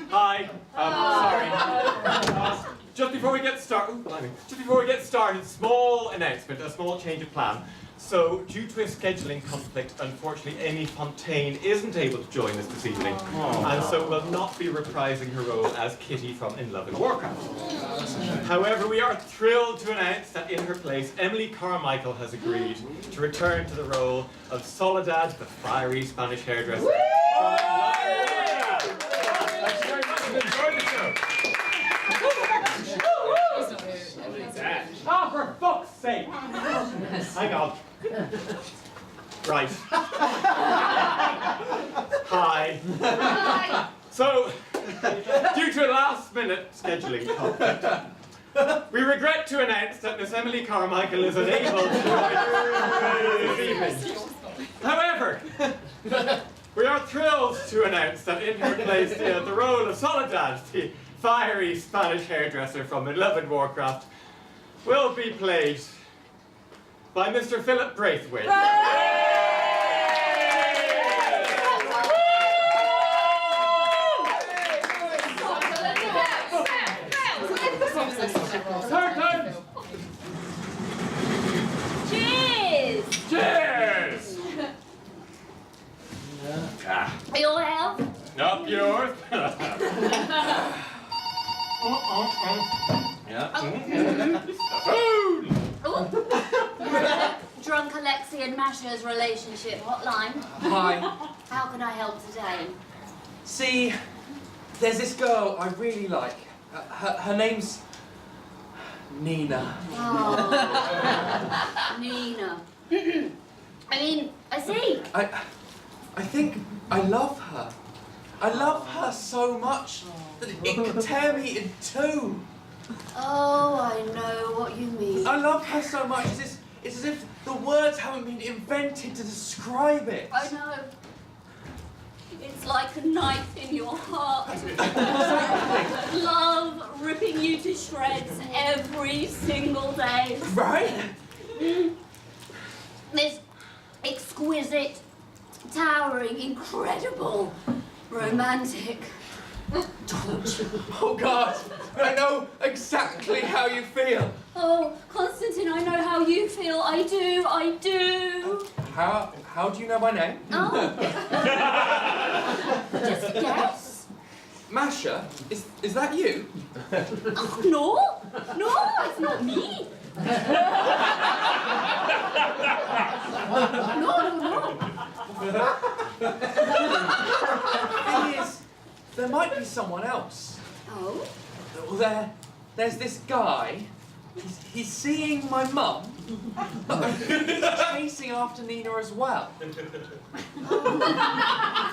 Hi. Sorry. Just before we get started, small announcement, a small change of plan. So, due to a scheduling conflict, unfortunately, Amy Fontaine isn't able to join us this evening, and so will not be reprising her role as Kitty from In Love and Warcraft. However, we are thrilled to announce that in her place, Emily Carmichael has agreed to return to the role of Soledad, the fiery Spanish hairdresser. Thank you very much and enjoy the show. Ah, for fuck's sake! Hang on. Right. Hi. So, due to a last-minute scheduling conflict, we regret to announce that Miss Emily Carmichael is unable to join us this evening. However, we are thrilled to announce that in her place, the role of Soledad, the fiery Spanish hairdresser from In Love and Warcraft, will be played by Mr. Philip Braithwaite. Cheers! Cheers! Your health? Up yours. Drunk Alexi and Masha's relationship hotline. Hi. How can I help today? See, there's this girl I really like. Her name's Nina. Oh, Nina. I mean, I see. I think I love her. I love her so much that it could tear me in two. Oh, I know what you mean. I love her so much. It's as if the words haven't been invented to describe it. I know. It's like a knife in your heart. Exactly. Love ripping you to shreds every single day. Right? This exquisite, towering, incredible, romantic torture. Oh God, I know exactly how you feel. Oh, Constantine, I know how you feel. I do. How do you know my name? Oh. Just guess. Masha, is that you? Oh, no, it's not me. No. The thing is, there might be someone else. Oh? Well, there's this guy. He's seeing my mum, but he's chasing after Nina as well. Oh,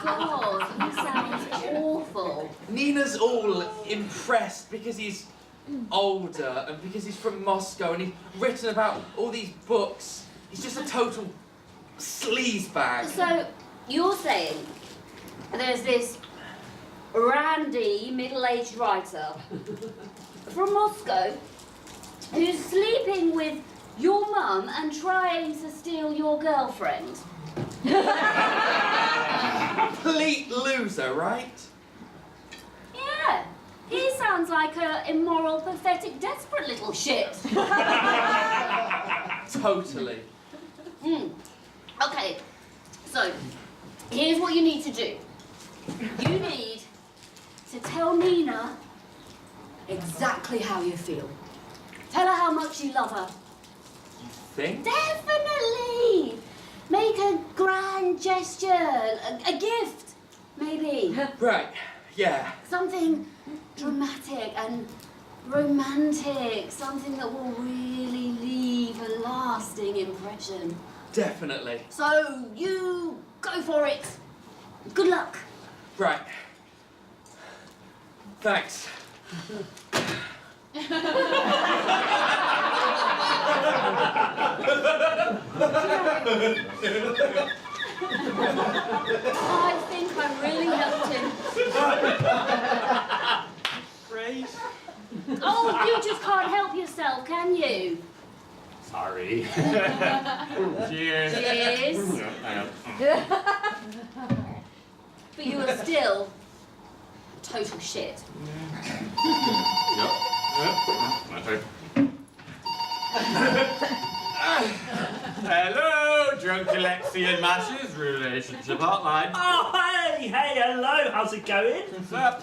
God, he sounds awful. Nina's all impressed because he's older and because he's from Moscow and he's written about all these books. He's just a total sleazebag. So, you're saying there's this randy, middle-aged writer from Moscow who's sleeping with your mum and trying to steal your girlfriend? Complete loser, right? Yeah, he sounds like a immoral, pathetic, desperate little shit. Totally. Okay, so here's what you need to do. You need to tell Nina exactly how you feel. Tell her how much you love her. You think? Definitely! Make a grand gesture, a gift, maybe. Right, yeah. Something dramatic and romantic, something that will really leave a lasting impression. Definitely. So, you go for it. Good luck. Right. Thanks. I think I really helped him. Great. Oh, you just can't help yourself, can you? Sorry. Cheers. Cheers. I know. But you are still total shit. Yep. Okay. Hello, drunk Alexi and Mash's relationship hotline. Oh, hey, hello, how's it going? What's up?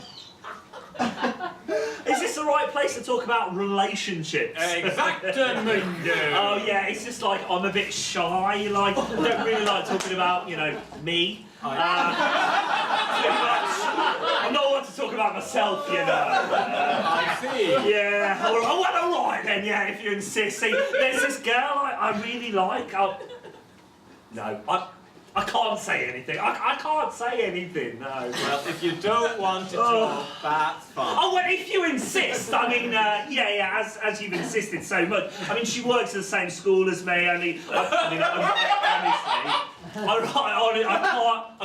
Is this the right place to talk about relationships? Exactamundo. Oh yeah, it's just like I'm a bit shy, like I don't really like talking about, you know, me. Too much. I'm not one to talk about myself, you know. I see. Yeah, well, alright then, yeah, if you insist. See, there's this girl I really like. No, I can't say anything. I can't say anything, no. Well, if you don't want to talk, that's fine. Oh, well, if you insist, I mean, yeah, as you've insisted so much. I mean, she works at the same school as me, honestly, I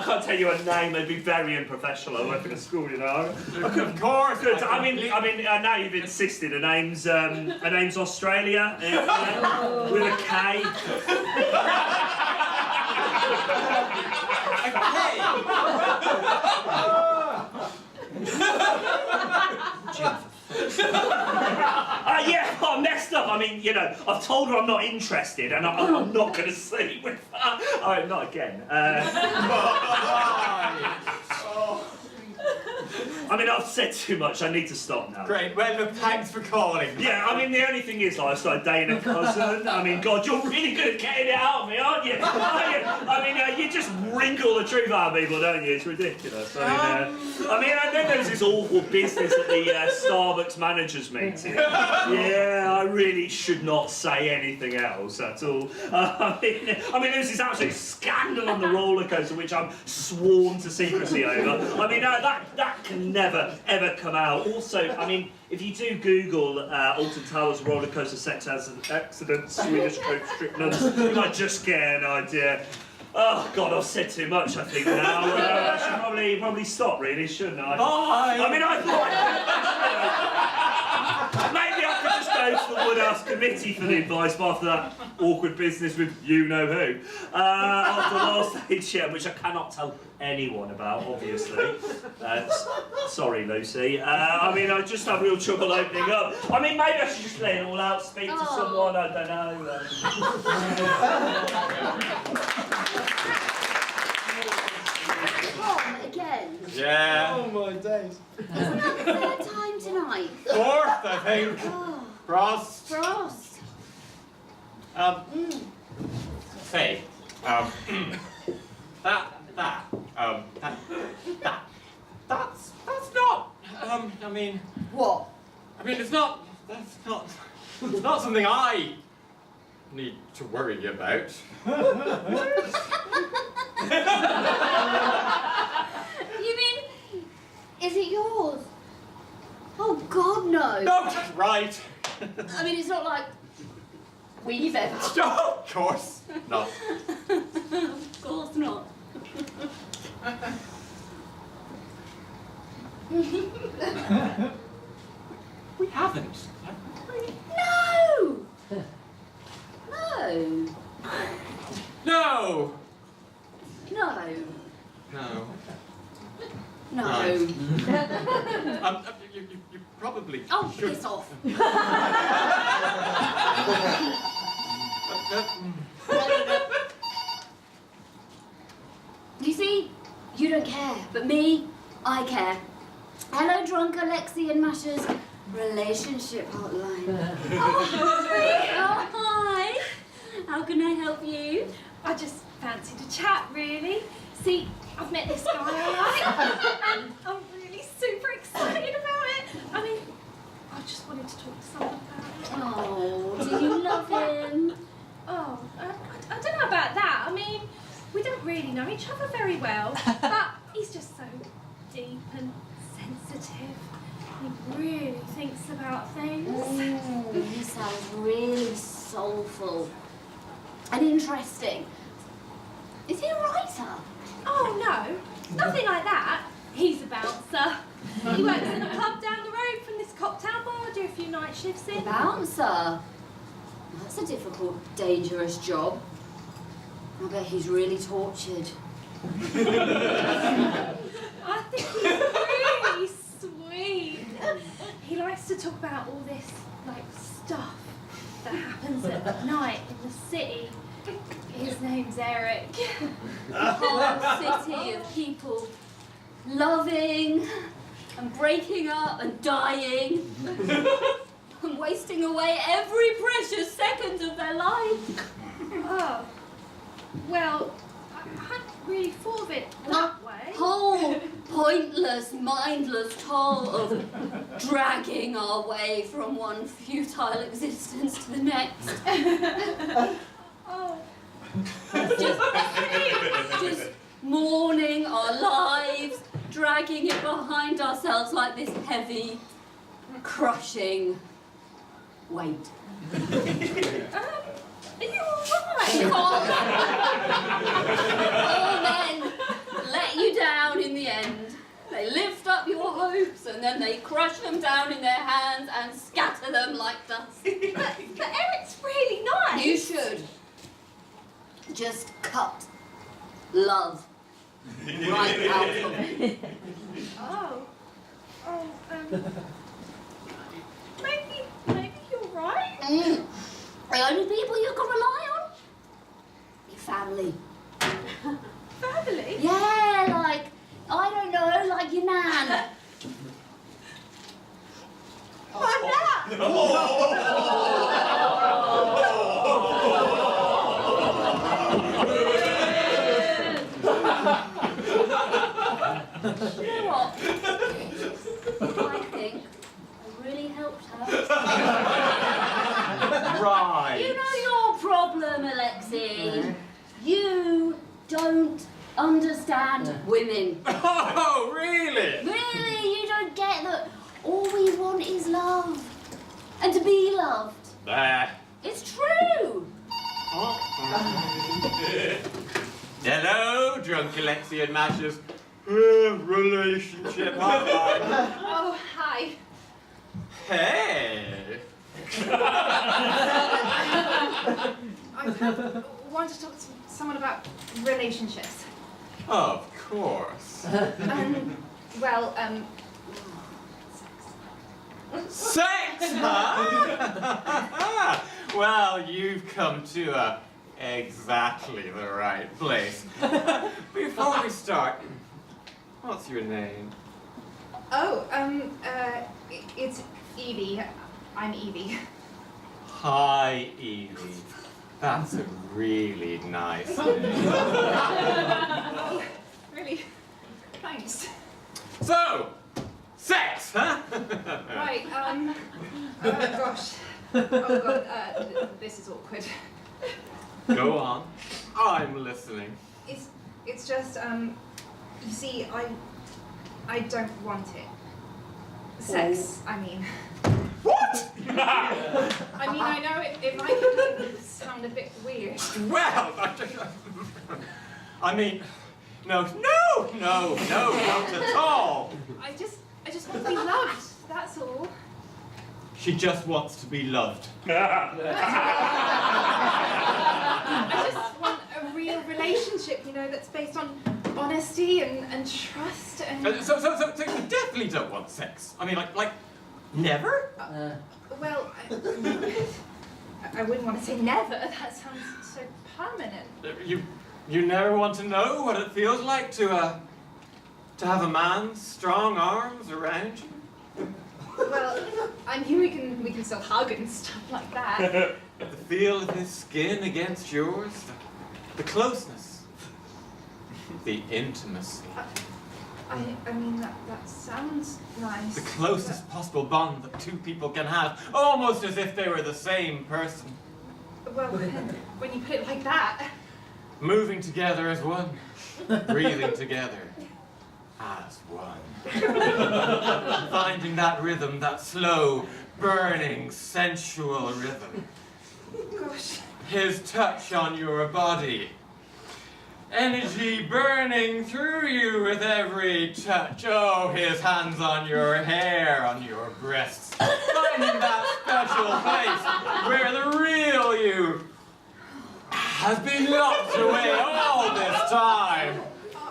can't tell you her name, it'd be very unprofessional. I work in a school, you know. Of course. Good. I mean, now you've insisted, her name's Australia, with a K. Yeah, I messed up. I mean, you know, I've told her I'm not interested, and I'm not going to sleep with her. Oh, not again. I mean, I've said too much. I need to stop now. Great. Well, look, thanks for calling. Yeah, I mean, the only thing is, like, I started dating a cousin. I mean, God, you're really good at getting it out of me, aren't you? I mean, you just wrinkle the truth out of people, don't you? It's ridiculous. I mean, and then there's this awful business at the Starbucks managers meeting. Yeah, I really should not say anything else at all. I mean, there's this absolute scandal on the roller coaster, which I'm sworn to secrecy over. I mean, that can never, ever come out. Also, I mean, if you do Google Alton Towers roller coaster sex accident, Swedish coach strip nuns, you might just get an idea. Oh God, I've said too much, I think now. I should probably stop, really, shouldn't I? Bye. I mean, I thought maybe I could just go to the Woodhouse committee for the advice after that awkward business with you-know-who. After last AGM, which I cannot tell anyone about, obviously. Sorry, Lucy. I mean, I just have real trouble opening up. I mean, maybe I should just let it all out, speak to someone, I don't know. Again. Yeah. Oh my days. Isn't that the third time tonight? Fourth, I think. Oh, Frost. Frost. Say, that's not, I mean, What? it's not something I need to worry about. You mean, is it yours? Oh God, no. No, right. I mean, it's not like we've ever. No, of course not. Of course not. We haven't. No! No! No. No. No. No. Right. You probably Oh, should. piss off. You see, you don't care, but me, I care. Hello, drunk Alexi and Masha's relationship hotline. Oh, hi. Oh, hi. How can I help you? I just fancied a chat, really. See, I've met this guy I like, and I'm really super excited about it. I mean, I just wanted to talk to someone about it. Oh, do you love him? Oh, I don't know about that. I mean, we don't really know each other very well, but he's just so deep and sensitive. He really thinks about things. He sounds really soulful and interesting. Is he a writer? Oh, no, nothing like that. He's a bouncer. He works in a pub down the road from this cocktail bar. I do a few night shifts A in. bouncer? That's a difficult, dangerous job. I bet he's really tortured. I think he's really about all this like stuff that happens at night in the city. His name's Eric. A whole city of people loving and breaking up and dying and wasting away every precious second of their life. Oh, well, I hadn't really thought of it that way. Whole pointless, mindless toll of dragging our way from one futile existence to the next. Oh, Just mourning our lives, dragging it behind ourselves like this heavy, crushing weight. are you alright? All men let you down in the end. They lift up your hopes and then they crush them down in their hands and scatter them like dust. But Eric's really nice. You should just cut love right out of it. Oh, maybe you're right. The only people you can rely on? Your family. Family? Yeah, like, I don't know, like your nan. My nan. You know what? I think I really helped her. Right. You know your problem, Alexei. You don't understand women. Oh, really? Really, you don't get that all we want is love. And to be loved. There. It's true. Hello, drunk Alexian mashers. Relationship hotline. Oh, hi. Hey. I want to talk to someone about relationships. Of course. Well, Sex, huh? Well, you've come to exactly the right place. Before we start, what's your name? oh, it's Evie. I'm Evie. Hi, Evie. That's a really nice name. Oh, really? Thanks. So, sex, huh? Right, oh gosh. Oh god, this is awkward. Go on. I'm listening. It's just, you see, I don't want it. Sex, I mean. What? I mean, I know it might sound a bit weird. Well, I mean, no, not at all. I just want to be loved, that's all. She just wants to be loved. I just want a real relationship, you know, that's based on honesty and trust and... So you definitely don't want sex? I mean, like, never? Well, I wouldn't want to say never, that sounds so permanent. You never want to know what it feels like to have a man's strong arms around you? Well, I mean, we can still hug and stuff like that. The feel of his skin against yours, the closeness, the intimacy. I mean, that sounds nice. The closest possible bond that two people can have, almost as if they were the same person. Well, when you put it like that... Moving together as one, breathing together as one. Finding that rhythm, that slow, burning, sensual rhythm. Gosh. His touch on your body. Energy burning through you with every touch. Oh, his hands on your hair, on your breasts. Finding that special place where the real you has been locked away all this time.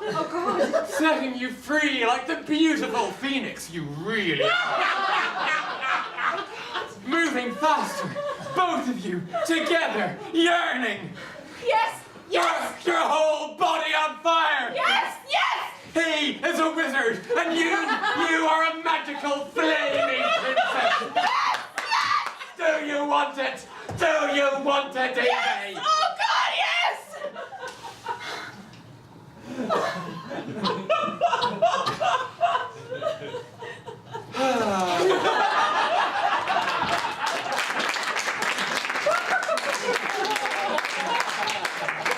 Oh, God. Setting you free like the beautiful phoenix you really are. moving faster. Both of you, together, yearning. Yes! Yes! Your whole body on fire. Yes! Yes! He is a wizard, and you are a magical flaming princess. Yes! Yes! Do you want it? Do you want it, Evie? Yes! Oh God, yes!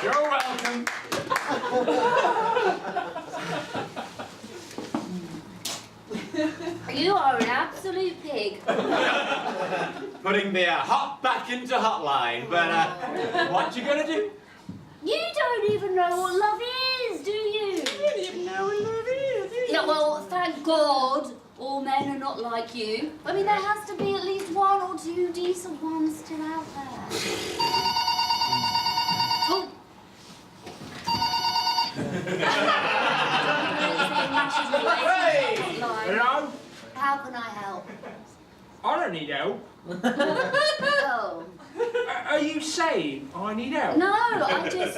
You're welcome. You are an absolute pig. Putting the hot back into hotline, but what you gonna do? You don't even know what love is, do you? You don't even know what love is, do you? Yeah, well, thank God all men are not like you. I mean, there has to be at least one or two decent ones still out there. Oh. Hey! Hello? How can I help? I don't need help. Oh. Are you saying I need help? No, I just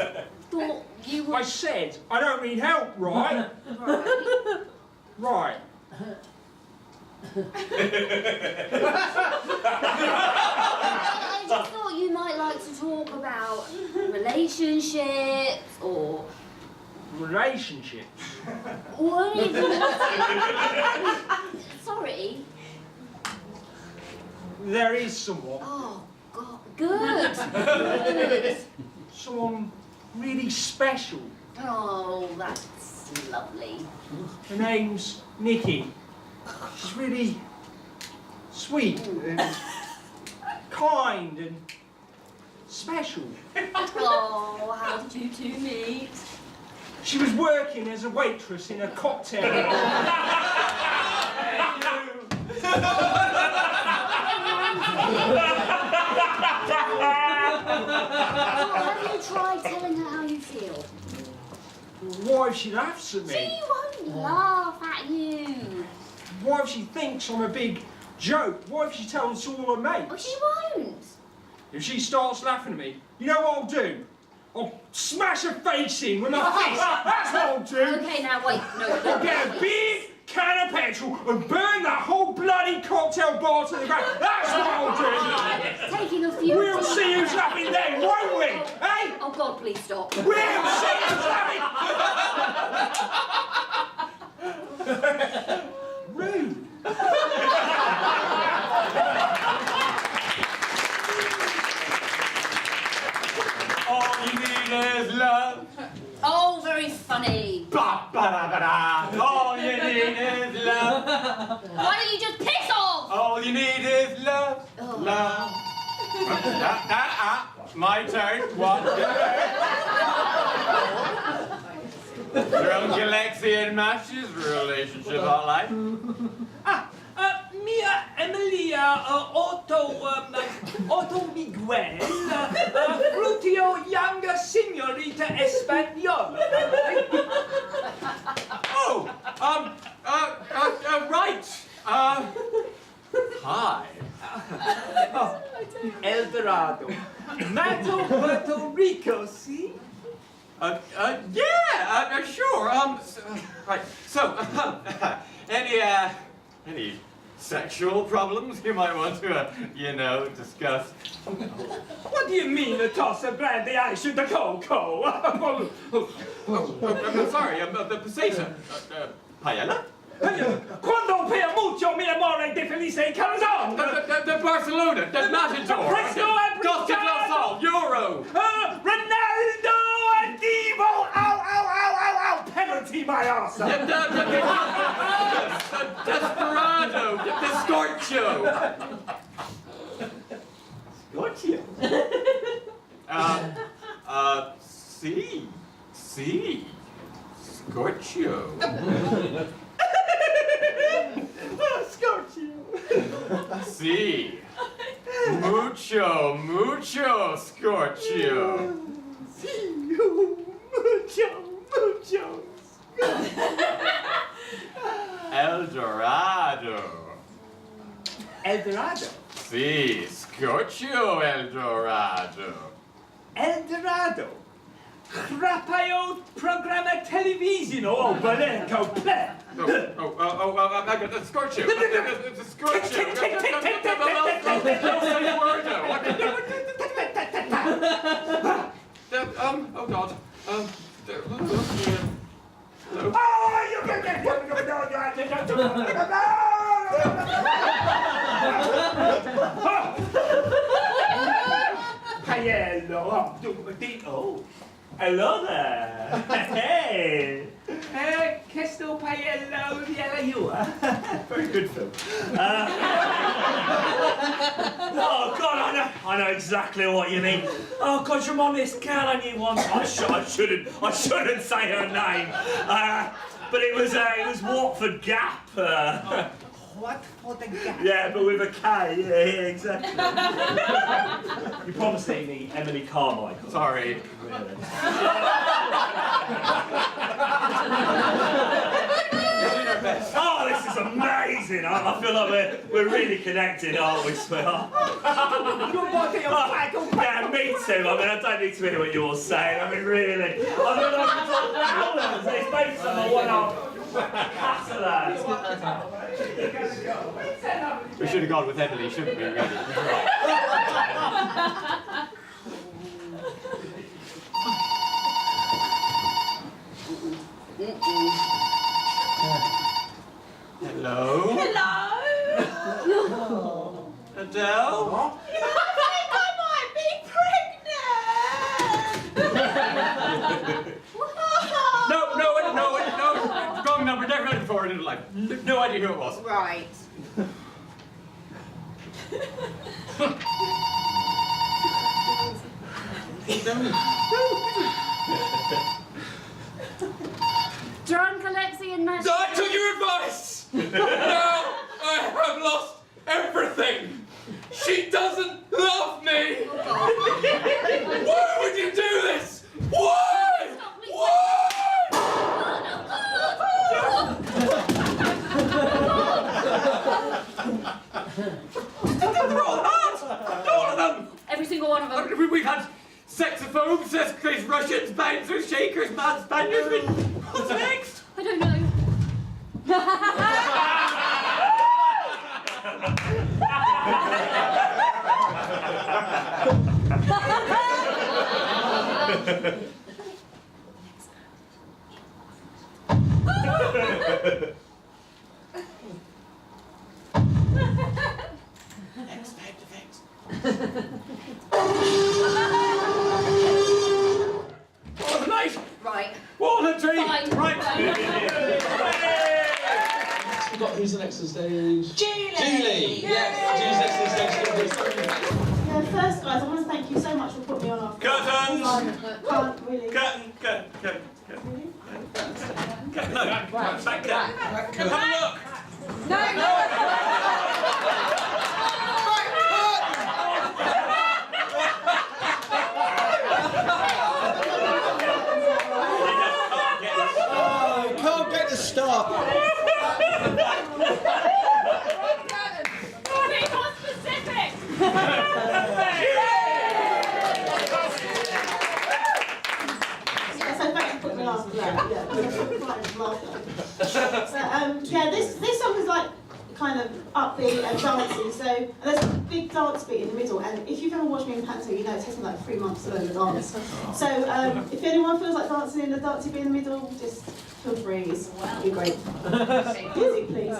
thought you were... I said I don't need help, right? Right. I just thought you might like to talk about relationships or... Relationships. What even... Sorry. There is someone. Oh, God. Good. Good. Someone really special. Oh, that's lovely. Her name's Nikki. She's really sweet and kind and special. Oh, how did you two meet? She was working as a waitress in a cocktail bar. Oh, have you tried telling her how you feel? What if she laughs at She me? won't laugh at you. What if she thinks I'm a big joke? What if she tells all her mates? Oh, she won't. If she starts laughing at me, you know what I'll do? I'll smash her face in with my fist. That's what I'll do. Okay, now wait. No, I'll get a big can of petrol and burn that whole bloody cocktail bar to the ground. That's what I'll do. Taking a few... We'll see who's laughing then, won't we? Hey? Oh, God, please stop. We'll see who's laughing. Rude. All you need is love. Oh, very funny. Ba ba da ba da. All you need is love. Why don't you just piss off? All you need is love. Oh. Love. My turn. What? Drunk Alexian matches, relationship hotline. Mia Emilia Otto Miguel, Frutio Younger Signorita Espanol. Oh, right. Hi. El Dorado. Mato Puerto Rico, see? Yeah, sure. Right. So, any sexual problems you might want to, discuss? What do you mean, a toss of brandy ice with the cocoa? I'm sorry, the Paseta. Paella? Quando per mucho mi amore de felice calzone. The Barcelona, the Matador. Presto and Costa del Sol, Euro. Ronaldo and Divo. Ow, ow, ow, ow, ow. Penalty, my arse. The Desperado, the Scorcho. Scorchio. Scorcho. Scorchio. Sí. Mucho Scorcho. Sí, mucho. El Dorado. Eldorado. Si, scotcho Eldorado. Eldorado. Crapaio programma televisione. Oh, bene, complet. Scorcho. Oh God. Hello. Oh, you can get Oh, hello there. Hey. Questo paello di Alayua. Very good film. Oh God, I know exactly what you mean. Oh God, you remind me of this girl I knew once. I shouldn't say her name. But it was Watford Gap. What for the Gap? Yeah, but with a K. Yeah, exactly. You promised me Emily Carmichael. Sorry. Oh, this is amazing! I feel like we're really connected, aren't we, sweetheart? Yeah, me too. I mean, I don't need to hear what you're saying. I mean, really. I mean, I can talk for hours. It's based on my one-off catalog. We should have gone with Emily, shouldn't we, really? Hello? Hello? Adele? I think I might be pregnant! No, wrong number, never heard it before in life. No idea who it was. Right. Drunk Alexi and Nash. I took your advice! Now I have lost everything! She doesn't love me! Why would you do this? Why? Why? All of them! Every single one of them. We've had saxophones, Sesquis, Russians, bouncers, shakers, mad Spaniards. What's next? I don't know. Oh, nice! Right. Walnut tree! Fine. Right! Who's the next on stage? Julie! Yes, Julie's next on stage. Yeah, first, guys, I want to thank you so much for putting me on our Curtains! Can't really. Curtain. Really? No, back there. Have a look! Oh, can't get to stop. Be more specific! Yeah, so thanks for putting me on for that. Yeah, this song is like kind of upbeat and dancey, so and there's a big dance beat in the middle, and if you've ever watched me in panto, you know it takes me like 3 months to learn the dance. So if anyone feels like dancing in the dancey beat in the middle, just feel free, it'll be great. Music, please.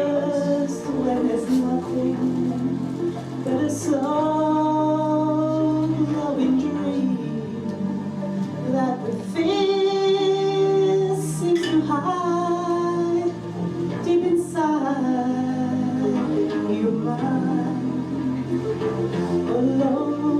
First, when there's nothing but a slow-glowing dream that within seems to hide deep inside your mind, alone.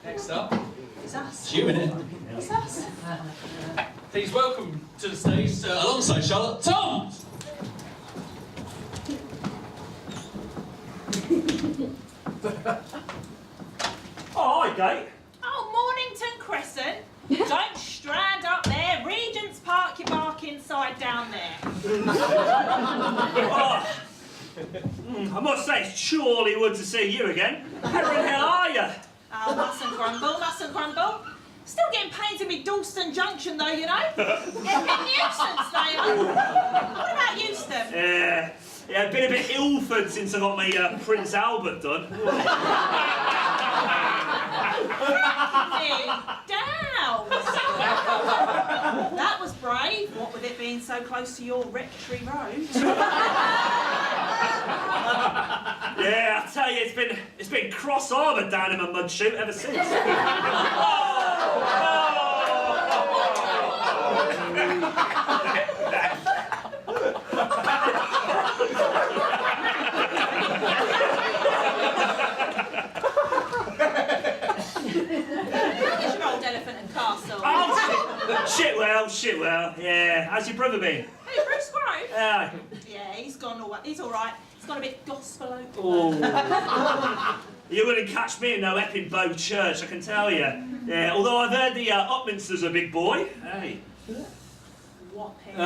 Next up, It's us. You in it. It's us. please welcome to the stage, alongside Charlotte, Tom! Oh, hi, Kate. Oh, Mornington Crescent. Don't strand up there. Regent's Park your bark inside down there. Oh. I must say, it's surely good to see you again. How the hell are you? Oh, mustn't grumble, mustn't grumble. Still getting pains in me Dalston Junction though, you know. It's a nuisance they are. What about Euston? Yeah, been a bit Ilford since I got my Prince Albert done. Downs. That was brave, what with it being so close to your rectory road. Yeah, I tell you, it's been cross-armoured down in my mud chute ever since. How's your old elephant and castle? Oh, shit well. Yeah, how's your brother been? Hey, Bruce Grove? Yeah. Yeah, he's all right. He's gone a bit gospel open. Oh. You wouldn't catch me in no Epping Bow Church, I can tell you. Yeah, although I've heard the Upminster's a big boy. Hey. Whopping.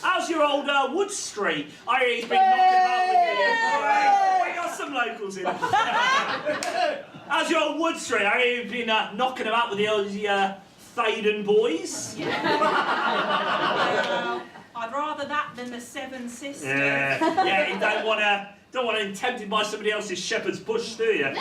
How's your old Wood Street? I hear he's been knocking about with you. We got some locals in. How's your old Wood Street? I hear you've been knocking about with the old Thaden boys. Yeah. Well, I'd rather that than the Seven Sisters. Yeah, you don't want to be tempted by somebody else's shepherd's bush, do you? I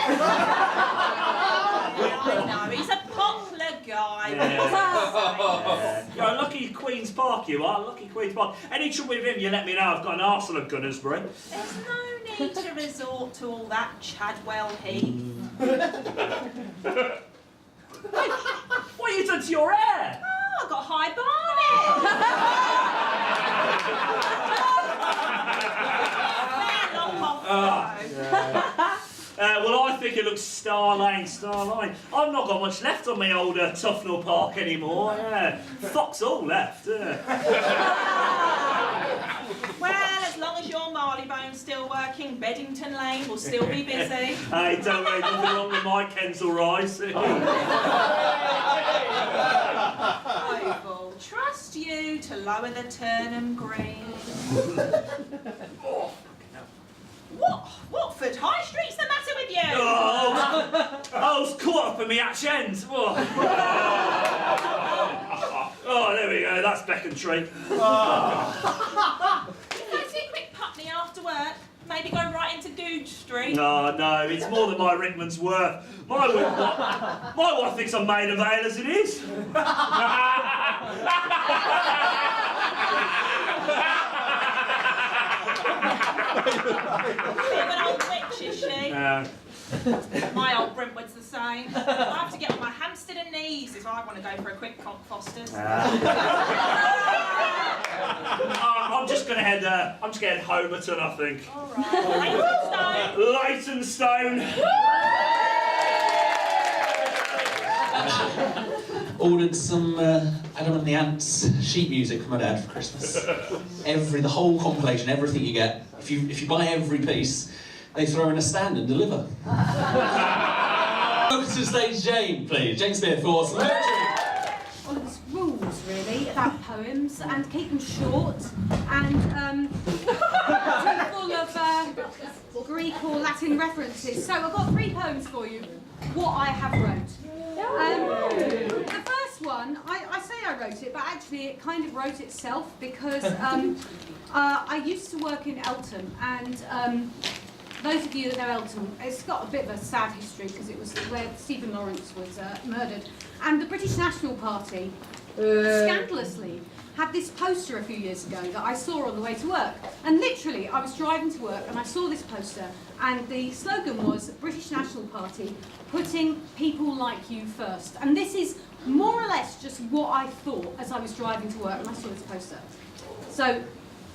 know, he's a popular guy. Yeah. You're a lucky Queen's Park, you are. Lucky Queen's Park. Any trouble with him, you let me know. I've got an arsenal of Gunnersbury. There's no need to resort to all that Chadwell Heath. What have you done to your hair? Oh, I've got high barnet. Well, I think it looks starline. I've not got much left on my old Tufnell Park anymore. Yeah. Fox all left. Well, as long as your Marleybone's still working, Beddington Lane will still be busy. Hey, don't worry, nothing wrong with my Kensal Rise. I will trust you to lower the Turnham Green. What? Watford High Street's the matter with you? I was caught up in my hatch end. Oh, there we go, that's Becontree. Fancy a quick putney after work? Maybe go right into Googe Street? No, it's more than my Rickman's worth. My wife thinks I'm made of ale as it is. Bit of an old witch, is she? My old Brentwood's the same. I have to get on my Hampstead and knees if I want to go for a quick Cock Foster's. I'm just gonna head Homerton, I think. Alright. Leytonstone. Ordered some Adam and the Ants sheet music from my dad for Christmas. The whole compilation, everything you get. If you buy every piece, they throw in a stand and deliver. Welcome to the stage, Jane, please. Jane Smith for some poetry. Well, there's rules really about poems, and keep them short and full of Greek or Latin references. So I've got 3 poems for you. What I have wrote. The first one, I say I wrote it, but actually it kind of wrote itself because I used to work in Eltham, and those of you that know Eltham, it's got a bit of a sad history because it was where Stephen Lawrence was murdered. And the British National Party, scandalously, had this poster a few years ago that I saw on the way to work. And literally, I was driving to work and I saw this poster, and the slogan was, British National Party, putting people like you first. And this is more or less just what I thought as I was driving to work and I saw this poster. So,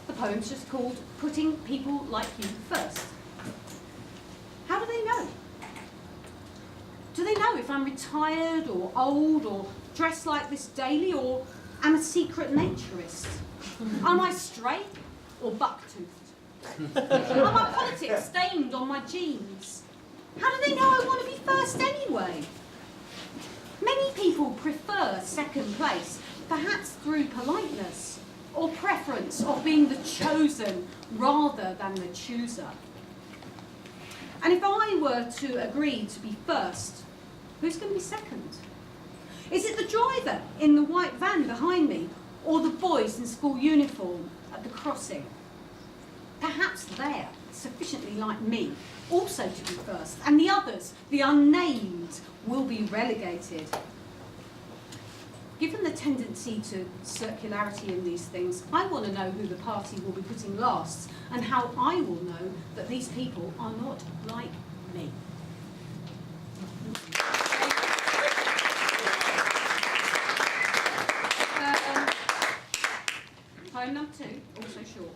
the poem's just called Putting People Like You First. I'm retired or old or dress like this daily or am a secret naturist? Am I straight or buck-toothed? Are my politics stained on my genes? How do they know I want to be first anyway? Many people prefer second place, perhaps through politeness or preference of being the chosen rather than the chooser. And if I were to agree to be first, who's going to be second? Is it the driver in the white van behind me or the boys in school uniform at the crossing? Perhaps they're sufficiently like me also to be first, and the others, the unnamed, will be relegated. Given the tendency to circularity in these things, I want to know who the party will be putting last and how I will know that these people are not like me. Poem number 2, also short,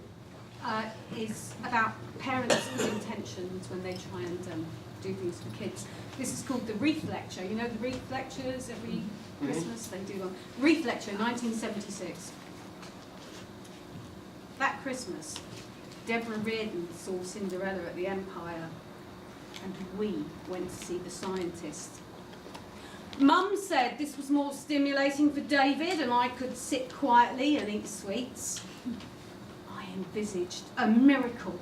is about parents' good intentions when they try and do things for kids. This is called the Wreath Lecture. You know the Wreath Lectures every Christmas? They do one. Wreath Lecture, 1976. That Christmas, Deborah Reardon saw Cinderella at the Empire, and we went to see The Scientist. Mum said this was more stimulating for David and I could sit quietly and eat sweets. I envisaged a miracle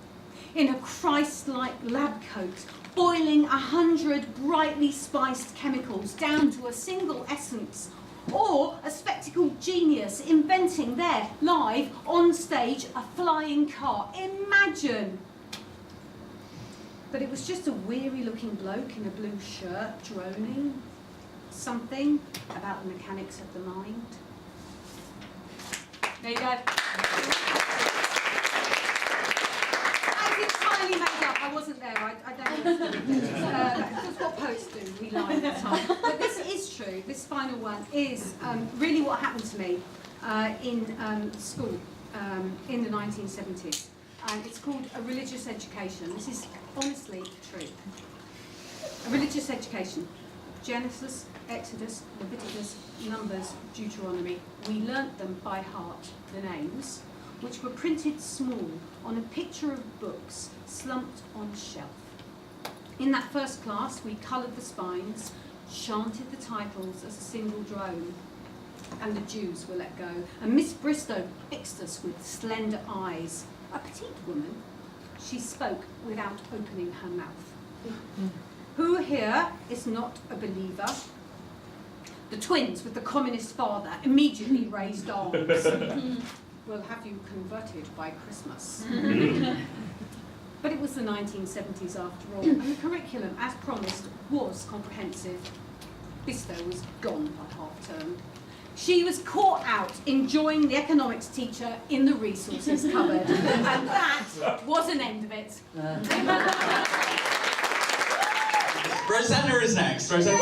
in a Christ-like lab coat, boiling 100 brightly spiced chemicals down to a single essence, or a spectacled genius inventing there, live, on stage, a flying car. Imagine! But it was just a weary-looking bloke in a blue shirt droning something about the mechanics of the mind. There you go. It's entirely made up. I wasn't there. I don't know. That's what poets do. We lie all the time. But this is true. This final one is really what happened to me in school in the 1970s. And it's called a religious education. This is honestly true. A religious education. Genesis, Exodus, Leviticus, Numbers, Deuteronomy. We learnt them by heart, the names, which were printed small on a picture of books slumped on a shelf. In that first class, we coloured the spines, chanted the titles as a single drone, and the Jews were let go. And Miss Bristow fixed us with slender eyes. A petite woman, she spoke without opening her mouth. Who here is not a believer? The twins with the communist father immediately raised arms. Well, have you converted by Christmas? But it was the 1970s after all, and the curriculum, as promised, was comprehensive. Bristow was gone by half-term. She was caught out enjoying the economics teacher in the resources cupboard, and that was an end of it. Rosanna is next. Rosanna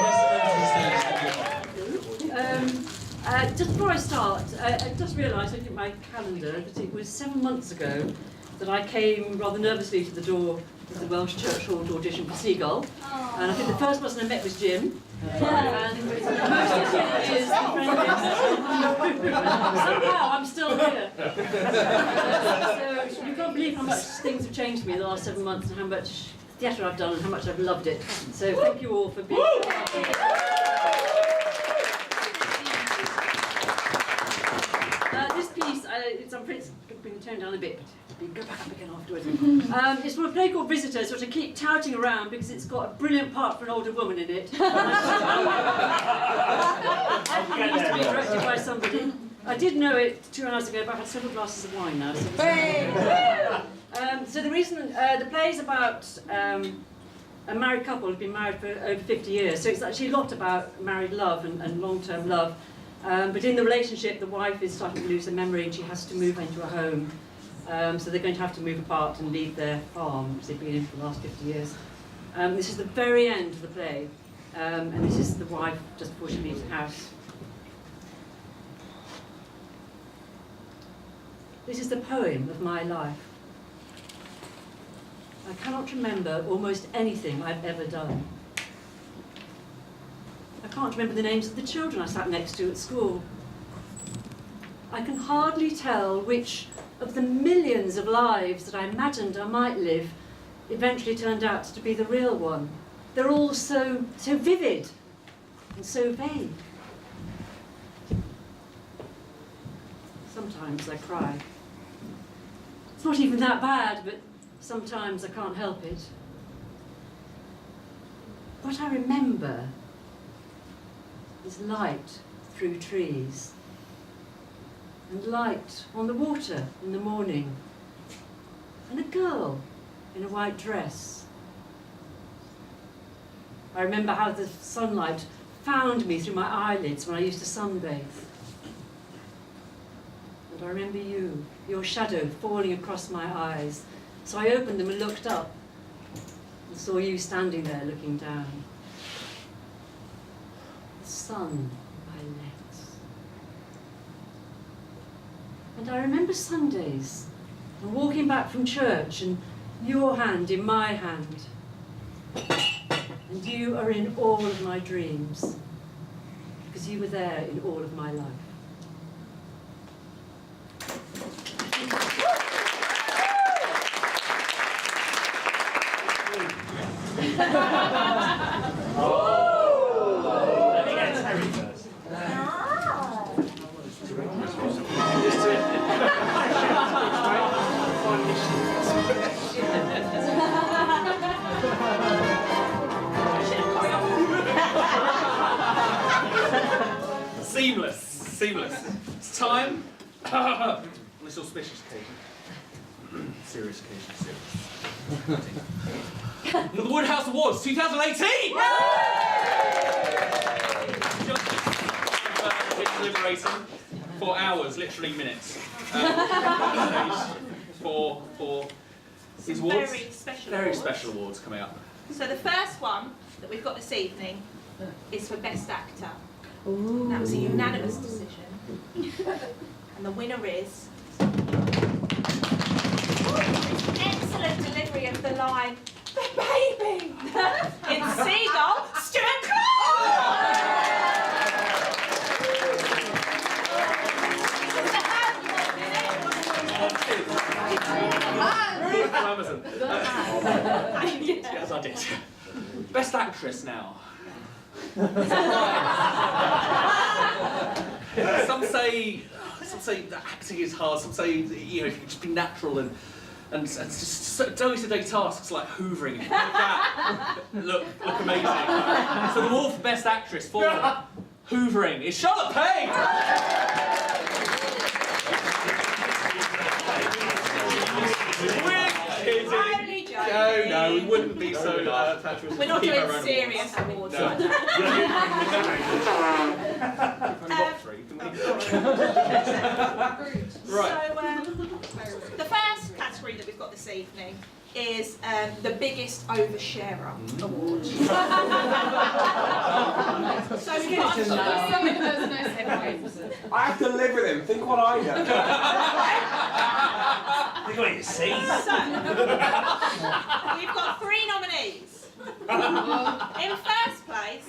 just before I start, I just realised, looking at my calendar, that it was 7 months ago that I came rather nervously to the door of the Welsh Church Hall to audition for Seagull. And I think the first person I met was Jim. And most of it is somehow I'm still here. So you can't believe how much things have changed for me in the last 7 months and how much theatre I've done and how much I've loved it. So thank you all for being here. This piece, it's on Prince, bring the tone down a bit, but go back up again afterwards. It's from a play called Visitors, which I keep touting around because it's got a brilliant part for an older woman in it. It used to be directed by somebody. I did know it 2 hours ago, but I've had several glasses of wine now. So the reason, the play is about a married couple who've been married for over 50 years. So it's actually a lot about married love and long-term love. But in the relationship, the wife is starting to lose her memory and she has to move into a home. So they're going to have to move apart and leave their farm, which they've been in for the last 50 years. This is the very end of the play. And this is the wife just before she leaves the house. This is the poem of my life. I cannot remember almost anything I've ever done. can't remember the names of the children I sat next to at school. I can hardly tell which of the millions of lives that I imagined I might live eventually turned out to be the real one. They're all so vivid and so vague. Sometimes I cry. It's not even that bad, but sometimes I can't help it. What I remember is light through trees, and light on the water in the morning, and a girl in a white dress. I remember how the sunlight found me through my eyelids when I used to sunbathe. And I remember you, your shadow falling across my eyes. So I opened them and looked up and saw you standing there looking down. The sun on my legs. And I remember Sundays and walking back from church and your hand in my hand. And you are in all of my dreams because you were there in all of my life. Let me get Terry first. Seamless, seamless. It's time. On this auspicious occasion. Serious occasion, serious. For the Woodhouse Awards 2018! It's deliberating for hours, literally minutes. For these awards. Very special awards coming up. So the first one that we've got this evening is for Best Actor. That was a unanimous decision. And the winner is... excellent delivery of the line, the baby! In Seagull, Stuart Amazon. Yes, I did. Best Actress now. Some say that acting is hard. Some say if you can just be natural and just day-to-day tasks like hoovering like that look amazing. So the award for Best Actress for hoovering is Charlotte Payne. No, we wouldn't be so fatuous. We're not doing serious awards like that. Right. So, the first category that we've got this evening is the biggest oversharer award. So we've got I have to live with him. Think what I know. Think what you see. So, we've got 3 nominees. In first place,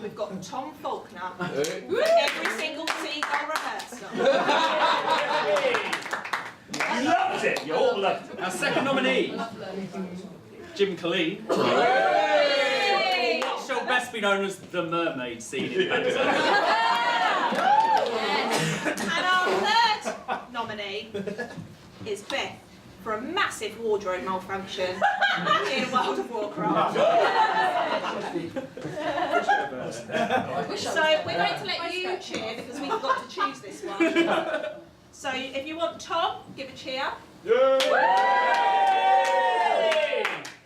we've got Tom Faulkner for every single Seagull rehearsal. You loved it. You all loved it. Our second nominee, Jim Colleen. Shall best be known as the mermaid scene in Cabaret. And our third nominee is Beth for a massive wardrobe malfunction in World of Warcraft. So we're going to let you cheer because we've got to choose this one. So if you want Tom, give a cheer. Yay!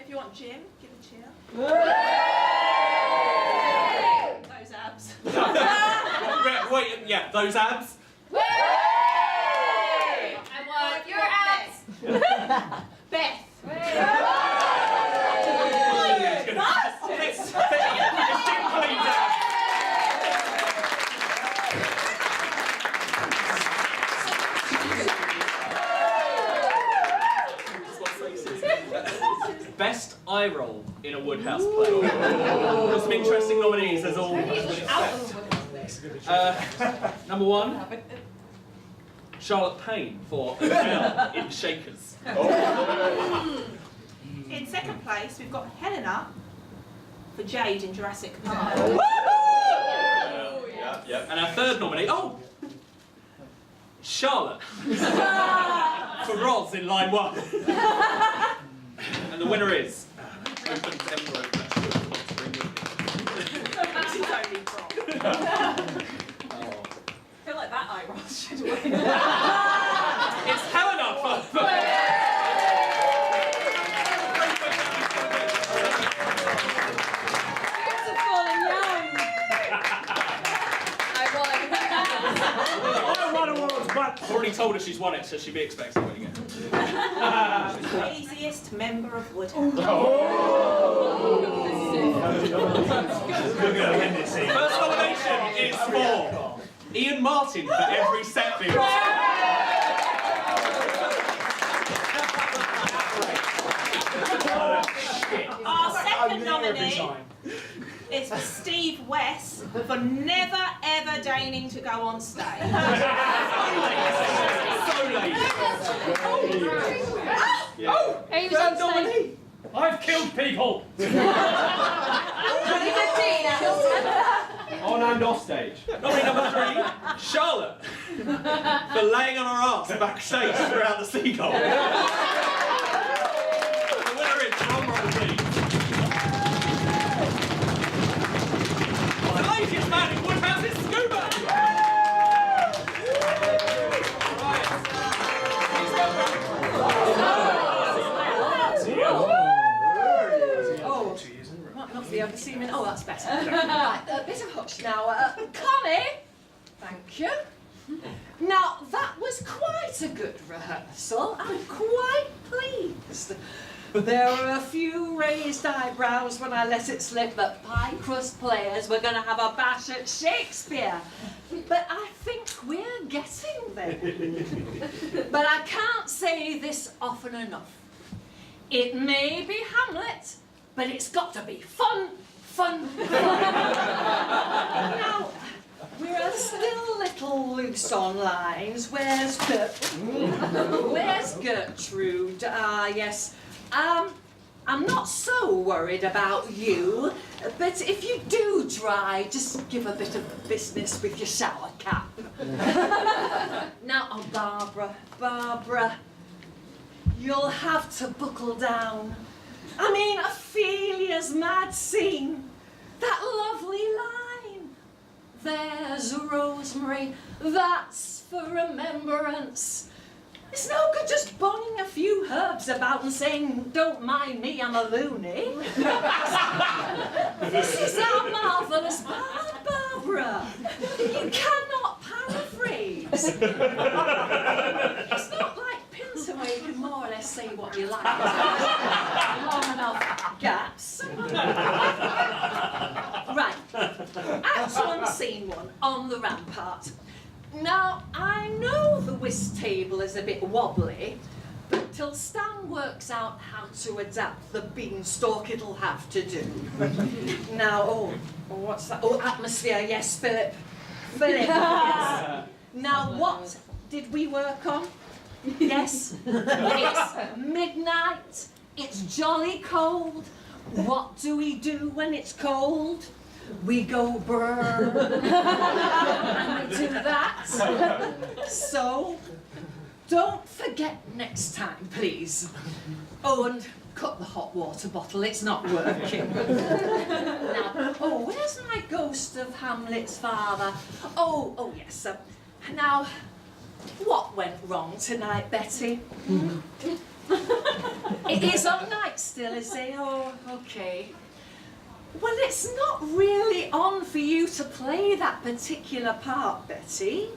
If you want Jim, give a cheer. Those abs. Wait, yeah, those abs. And what your abs? Beth. It's Jim Colleen's abs. Best eye roll in a Woodhouse play. There's some interesting nominees, as always. Number 1, Charlotte Payne for Adele in Shakers. In second place, we've got Helena for Jade in Jurassic Park. And our third nominee, Charlotte for Roz in line 1. And the winner is open envelope. This is only prop. I feel like that eye roll should win. It's Helena for I've already told her she's won it, so she'd be expecting winning it. Craziest member of Woodhouse. First nomination is for Ian Martin for every set piece. Our second nominee is for Steve West for never ever deigning to go on stage. Third nominee. I've killed people. On and off stage. Nominee number 3, Charlotte for laying on her arse backstage throughout the seagull. The winner is drum roll, please. The latest man in Woodhouse is Scuba. Not the other seaman. Oh, that's better. Right, a bit of hush now. Connie, thank you. Now, that was quite a good rehearsal. I'm quite pleased. There were a few raised eyebrows when I let it slip that pie crust players were going to have a bash at Shakespeare. But I think we're getting there. But I can't say this often enough. It may be Hamlet, but it's got to be fun. Now, we're still a little loose on lines. Where's Gertrude? Yes. I'm not so worried about you, but if you do dry, just give a bit of business with your shower cap. Now, Barbara, you'll have to buckle down. I mean, Ophelia's mad scene, that lovely line. There's Rosemary, that's for remembrance. It's no good just bonging a few herbs about and saying, don't mind me, I'm a loony. This is our marvellous bard, Barbara. You cannot paraphrase. It's not like Pinter where you can more or less say what you like. Long enough gaps. Right, Act 1, Scene 1, on the rampart. Now, I know the whist table is a bit wobbly, but till Stan works out how to adapt the beanstalk, it'll have to do. Now, what's that? Oh, atmosphere, yes, Philip. Yes. Now, what did we work on? Yes, it's midnight, it's jolly cold. What do we do when it's cold? We go brrr, and we do that. So, don't forget next time, please. Oh, and cut the hot water bottle, it's not working. Now, where's my ghost of Hamlet's father? Oh yes. Now, what went wrong tonight, Betty? It is on night still, is it? Oh, okay. Well, it's not really on for you to play that particular part, Betty.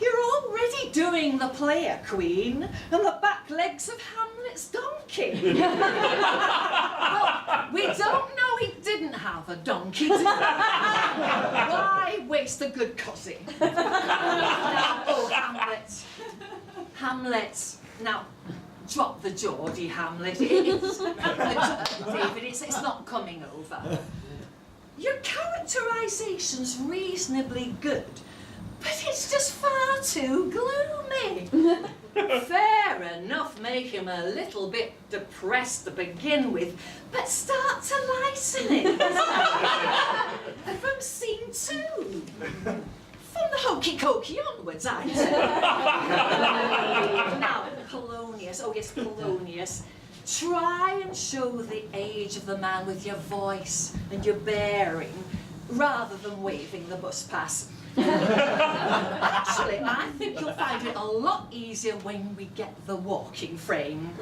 You're already doing the player queen and the back legs of Hamlet's donkey. Well, we don't know he didn't have a donkey, do we? Why waste a good cosy? Now, Hamlet. Now, drop the Geordie Hamlet. David, it's not coming over. Your characterisation's reasonably good, but it's just far too gloomy. Fair enough, make him a little bit depressed to begin with, but start to lighten it. From scene 2. From the hokey cokey onwards, I'd say. Now, Polonius, oh yes, Polonius. Try and show the age of the man with your voice and your bearing, rather than waving the bus pass. Actually, I think you'll find it a lot easier when we get the walking frame.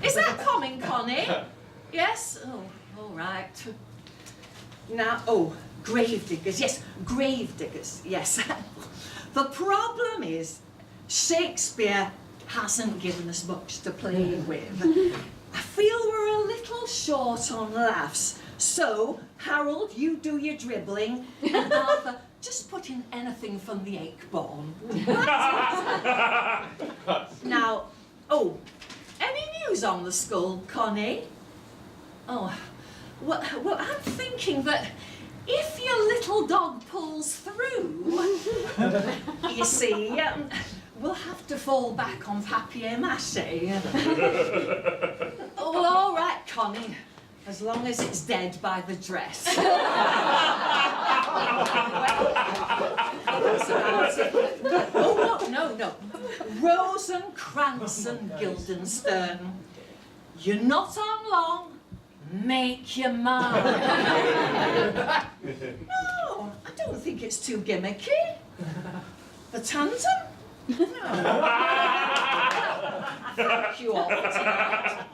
Is that coming, Connie? Yes? Oh, all right. Now, oh, gravediggers, yes, gravediggers, yes. The problem is, Shakespeare hasn't given us much to play with. I feel we're a little short on laughs. So, Harold, you do your dribbling, and Arthur, just put in anything from the Acheborn. Now, oh, any news on the school, Connie? Oh, well, I'm thinking that if your little dog pulls through, you see, we'll have to fall back on papier-mâché. Oh, well, all right, Connie, as long as it's dead by the dress. Oh, no. Rosencrantz and Guildenstern. You're not on long. Make your mind. No, I don't think it's too gimmicky. The tandem? No. Thank you all for tonight.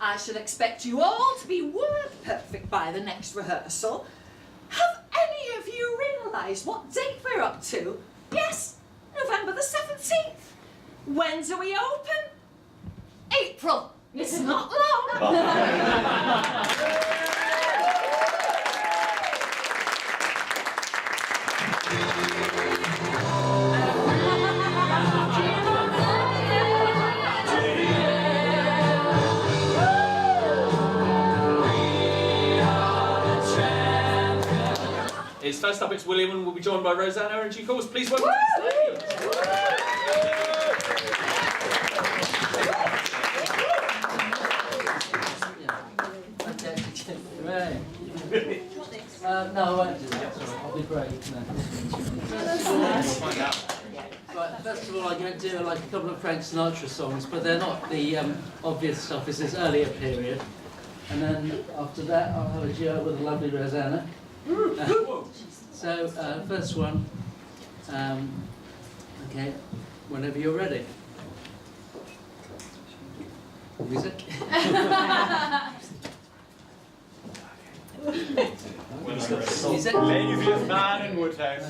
I shall expect you all to be word perfect by the next rehearsal. Have any of you realised what date we're up to? Yes, November the 17th. When do we open? April. It's not long. First up, it's William, and we'll be joined by Rosanna in due course. Please welcome to the stage. No, I won't do that. I'll be brave. No. Right, first of all, I'm going to do like a couple of Frank Sinatra songs, but they're not the obvious stuff. It's this earlier period. And then after that, I'll have a duet with the lovely Rosanna. So, first one, okay, whenever you're ready. Music. Music. Laziest man in Woodhouse.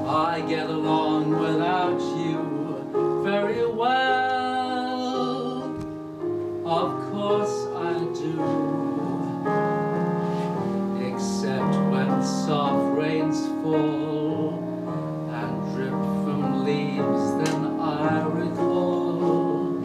I get along without you very well. Of course I do. Except when soft rains fall and drip from leaves, then I recall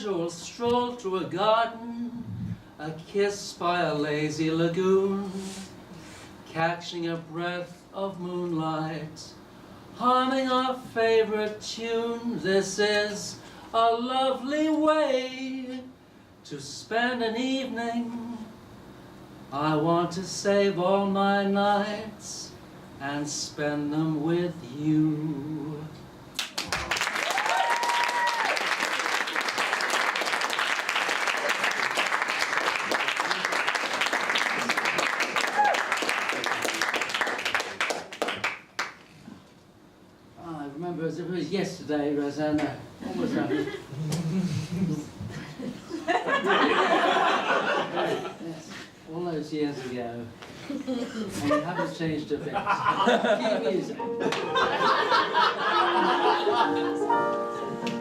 casual stroll through a garden, a kiss by a lazy lagoon, catching a breath of moonlight, humming our favorite tune. This is a lovely way to spend an evening. I want to save all my nights and spend them with you. I remember as if it was yesterday, Rosanna. What was that? Yes, all those years ago. And you haven't changed a bit. Keep music. I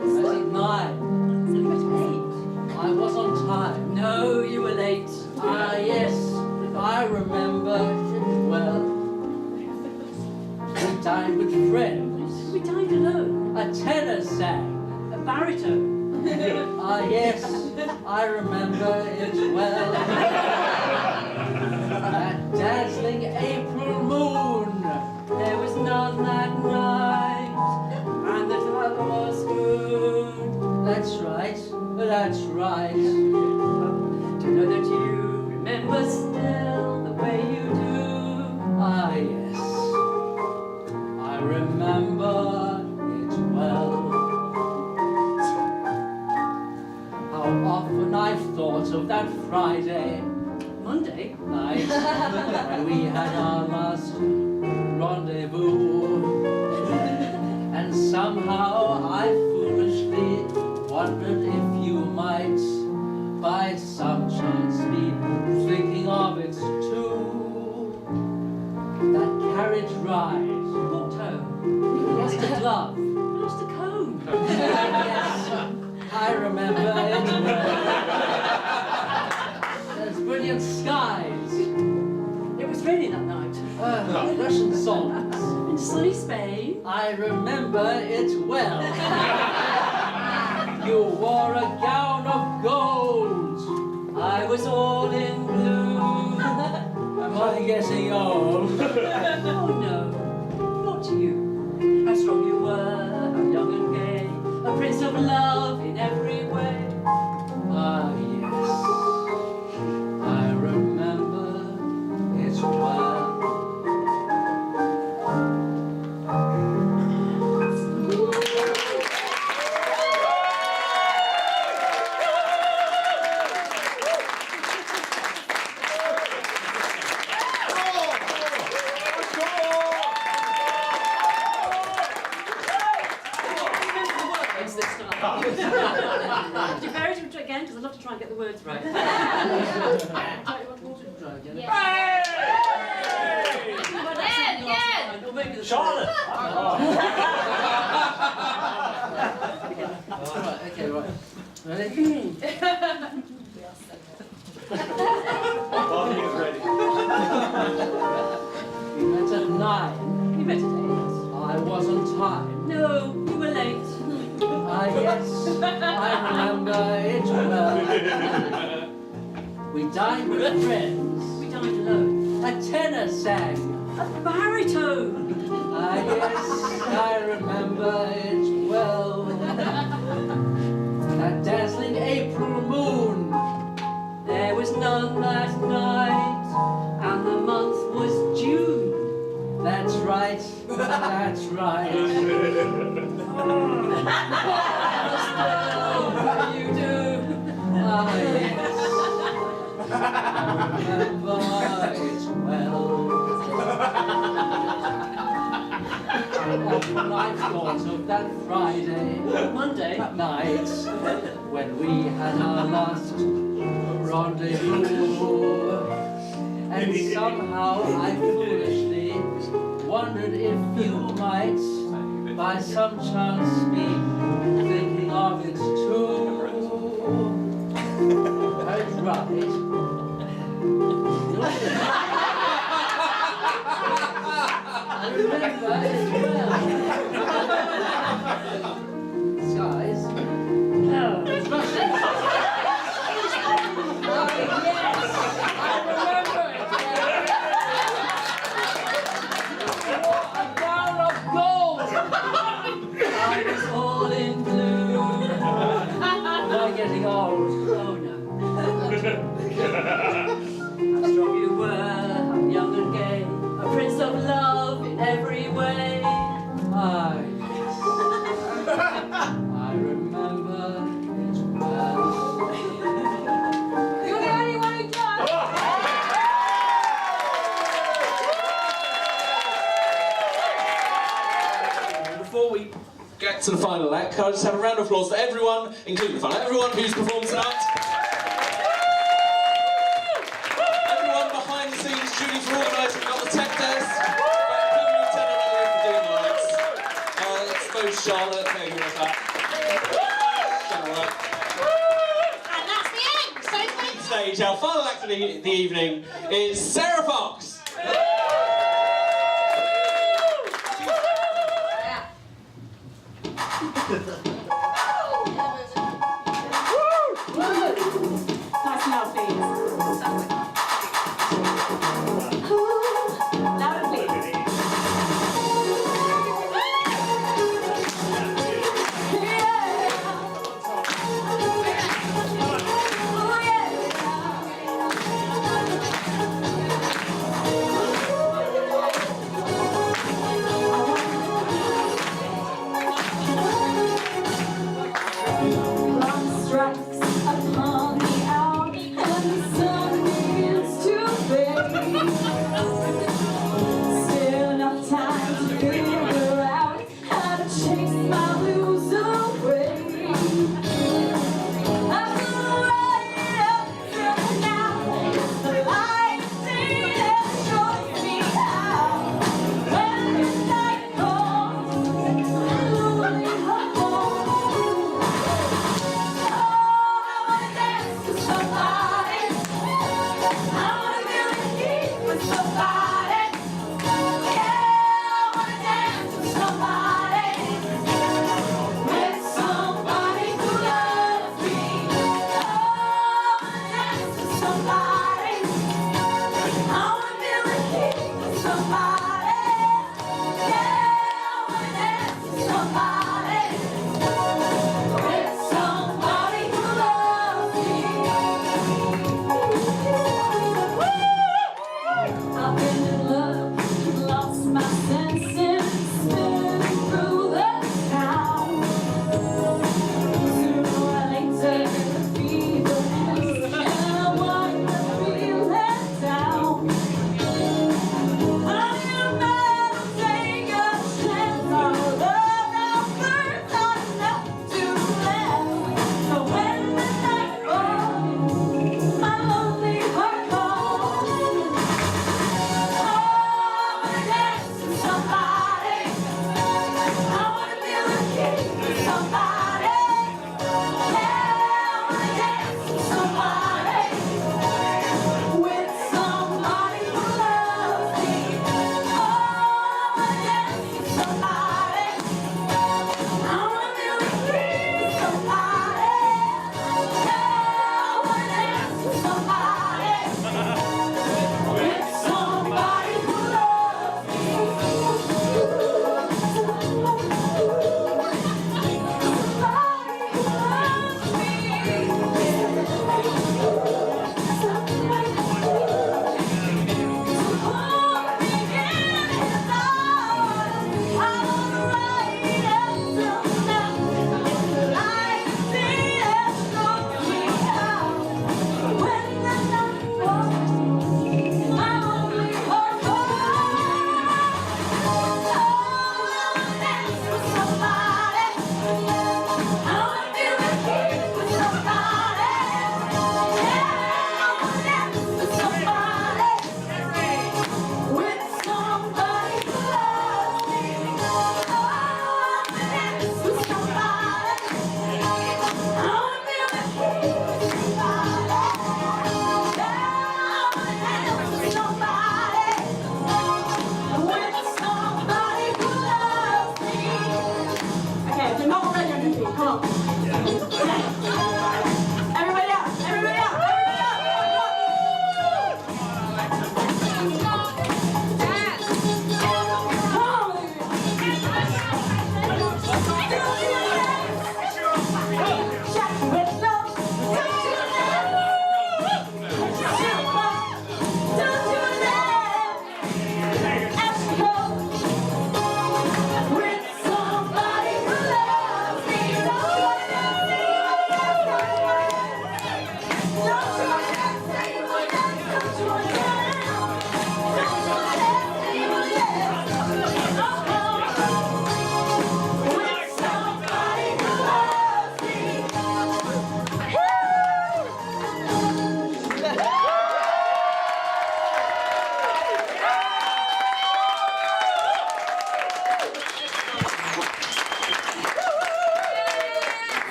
was at 9. I was on time. No, you were late. Ah, yes, I remember it well. We dined with friends. We dined alone. A tenor sang. A baritone. Ah, yes, I remember it well. That dazzling April moon. There was none that night, and the flower was good. That's right, that's right. To know that you remember still the way you do. Ah, yes, I remember it well. How often I've thought of that Friday, Monday night when we had our last rendezvous, and somehow I foolishly wondered if you might, by some chance, be thinking of it too. That carriage ride, walked home. lost a glove, Lost a comb. yes, I remember it well. Those brilliant skies. It was raining that night. Russian songs. In sunny Spain. I remember it well. You wore a gown of gold. I was all in blue. Am I getting old? Oh no, not you. How strong you were, how young and gay. A prince of love in every way. Ah, yes. I remember it well. Could you bear it again? Because I'd love to try and get the words right. Try again. Yeah. Or maybe the Charlotte! Right, okay, right. Ready? Barney is ready. We met at 9. We met at 8. I was on time. No, you were late. Ah, yes, I remember it well. We dined with friends. We dined alone. A tenor sang. A baritone. Ah, yes, I remember it well. That dazzling April moon. There was none that night, and the month was June. That's right, that's right. What you do? Ah, yes, I remember it well. Often I've thought of that Friday, Monday night, when we had our last rendezvous, and somehow I foolishly wondered if you might, by some chance, be thinking of it too. That's right. I remember it well. Skies. No. Russian old. Oh no. How strong you were, how young and gay, a prince of love in every way. I remember it well. You're the only one who does. Before we get to the final act, can I just have a round of applause for everyone, including the final act, everyone who's performed tonight. Everyone behind the scenes, Judy for organising, we've got the tech desk. I suppose Charlotte, there you go with that. Charlotte. And that's the end. So thank you. Stage, our final act of the evening is Sarah Fox.